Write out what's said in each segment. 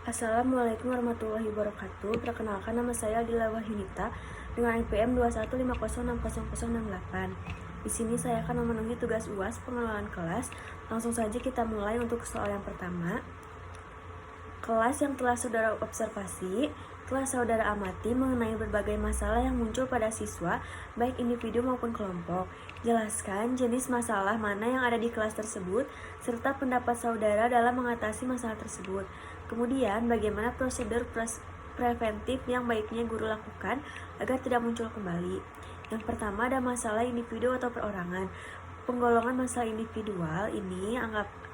Assalamualaikum warahmatullahi wabarakatuh. Perkenalkan, nama saya Adila Wahyunita dengan NPM 215060068. Di sini saya akan memenuhi tugas UAS pengenalan kelas. Langsung saja kita mulai untuk soal yang pertama. Kelas yang telah saudara observasi, telah saudara amati mengenai berbagai masalah yang muncul pada siswa, baik individu maupun kelompok. Jelaskan jenis masalah mana yang ada di kelas tersebut, serta pendapat saudara dalam mengatasi masalah tersebut. Kemudian, bagaimana prosedur preventif yang baiknya guru lakukan agar tidak muncul kembali. Yang pertama, ada masalah individu atau perorangan. Penggolongan masalah individual ini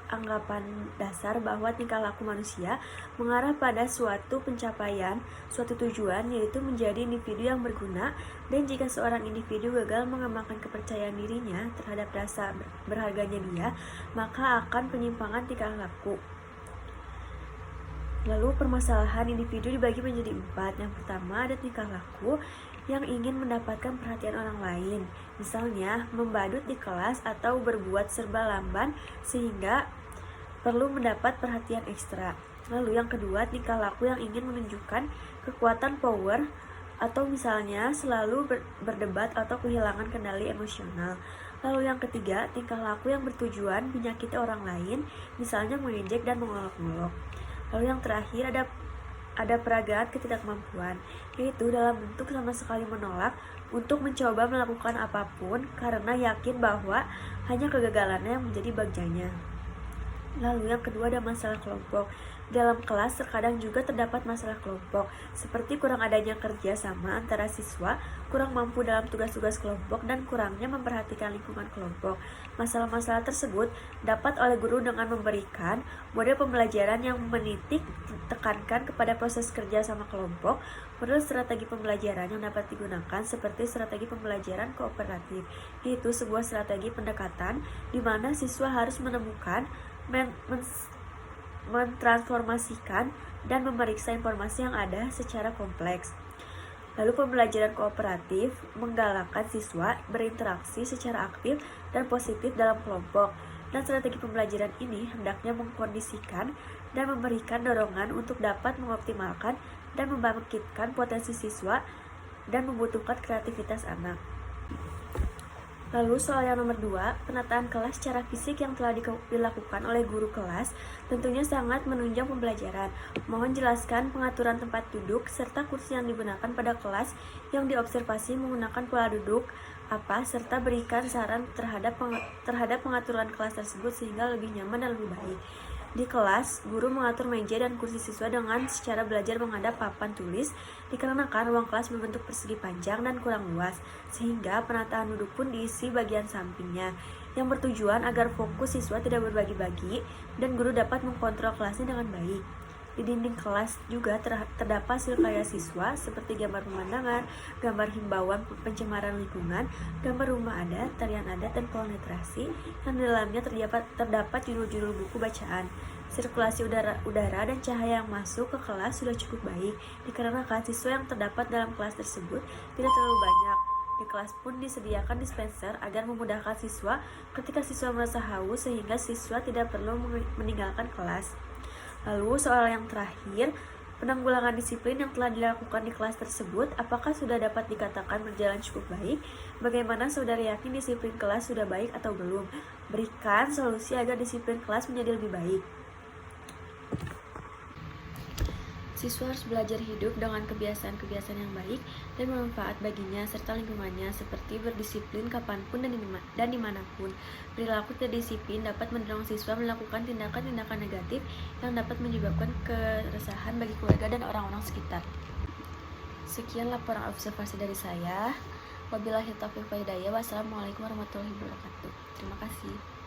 anggapan dasar bahwa tingkah laku manusia mengarah pada suatu pencapaian, suatu tujuan, yaitu menjadi individu yang berguna, dan jika seorang individu gagal mengembangkan kepercayaan dirinya terhadap rasa berharganya dia, maka akan penyimpangan tingkah laku. Lalu permasalahan individu dibagi menjadi 4. Yang pertama, ada tingkah laku yang ingin mendapatkan perhatian orang lain, misalnya membadut di kelas atau berbuat serba lamban sehingga perlu mendapat perhatian ekstra. Lalu yang kedua, tingkah laku yang ingin menunjukkan kekuatan power atau misalnya selalu berdebat atau kehilangan kendali emosional. Lalu yang ketiga, tingkah laku yang bertujuan menyakiti orang lain, misalnya mengejek dan mengolok-olok. Lalu yang terakhir, ada peragaan ketidakmampuan, yaitu dalam bentuk sama sekali menolak untuk mencoba melakukan apapun karena yakin bahwa hanya kegagalannya yang menjadi bagiannya. Lalu yang kedua, ada masalah kelompok. Dalam kelas terkadang juga terdapat masalah kelompok, seperti kurang adanya kerja sama antara siswa, kurang mampu dalam tugas-tugas kelompok, dan kurangnya memperhatikan lingkungan kelompok. Masalah-masalah tersebut dapat oleh guru dengan memberikan model pembelajaran yang menitik tekankan kepada proses kerja sama kelompok, model strategi pembelajaran yang dapat digunakan seperti strategi pembelajaran kooperatif, yaitu sebuah strategi pendekatan di mana siswa harus menemukan, mentransformasikan, dan memeriksa informasi yang ada secara kompleks. Lalu pembelajaran kooperatif menggalakkan siswa berinteraksi secara aktif dan positif dalam kelompok, dan strategi pembelajaran ini hendaknya mengkondisikan dan memberikan dorongan untuk dapat mengoptimalkan dan membangkitkan potensi siswa dan membutuhkan kreativitas anak. Lalu soal yang nomor 2, penataan kelas secara fisik yang telah dilakukan oleh guru kelas tentunya sangat menunjang pembelajaran. Mohon jelaskan pengaturan tempat duduk serta kursi yang digunakan pada kelas yang diobservasi menggunakan pola duduk apa, serta berikan saran terhadap pengaturan kelas tersebut sehingga lebih nyaman dan lebih baik. Di kelas, guru mengatur meja dan kursi siswa dengan secara belajar menghadap papan tulis dikarenakan ruang kelas berbentuk persegi panjang dan kurang luas, sehingga penataan duduk pun diisi bagian sampingnya, yang bertujuan agar fokus siswa tidak berbagi-bagi dan guru dapat mengkontrol kelasnya dengan baik. Di dinding kelas juga terdapat hasil karya siswa seperti gambar pemandangan, gambar himbauan pencemaran lingkungan, gambar rumah adat, tarian adat, dan pohon literasi yang di dalamnya terdapat judul-judul buku bacaan. Sirkulasi udara dan cahaya yang masuk ke kelas sudah cukup baik dikarenakan siswa yang terdapat dalam kelas tersebut tidak terlalu banyak. Di kelas pun disediakan dispenser agar memudahkan siswa ketika siswa merasa haus sehingga siswa tidak perlu meninggalkan kelas. Lalu soal yang terakhir, penanggulangan disiplin yang telah dilakukan di kelas tersebut, apakah sudah dapat dikatakan berjalan cukup baik? Bagaimana saudara yakin disiplin kelas sudah baik atau belum? Berikan solusi agar disiplin kelas menjadi lebih baik. Siswa harus belajar hidup dengan kebiasaan-kebiasaan yang baik dan bermanfaat baginya serta lingkungannya, seperti berdisiplin kapanpun dan dimanapun. Perilaku tidak disiplin dapat mendorong siswa melakukan tindakan-tindakan negatif yang dapat menyebabkan keresahan bagi keluarga dan orang-orang sekitar. Sekian laporan observasi dari saya. Wabillahi taufiq wal hidayah. Wassalamualaikum warahmatullahi wabarakatuh. Terima kasih.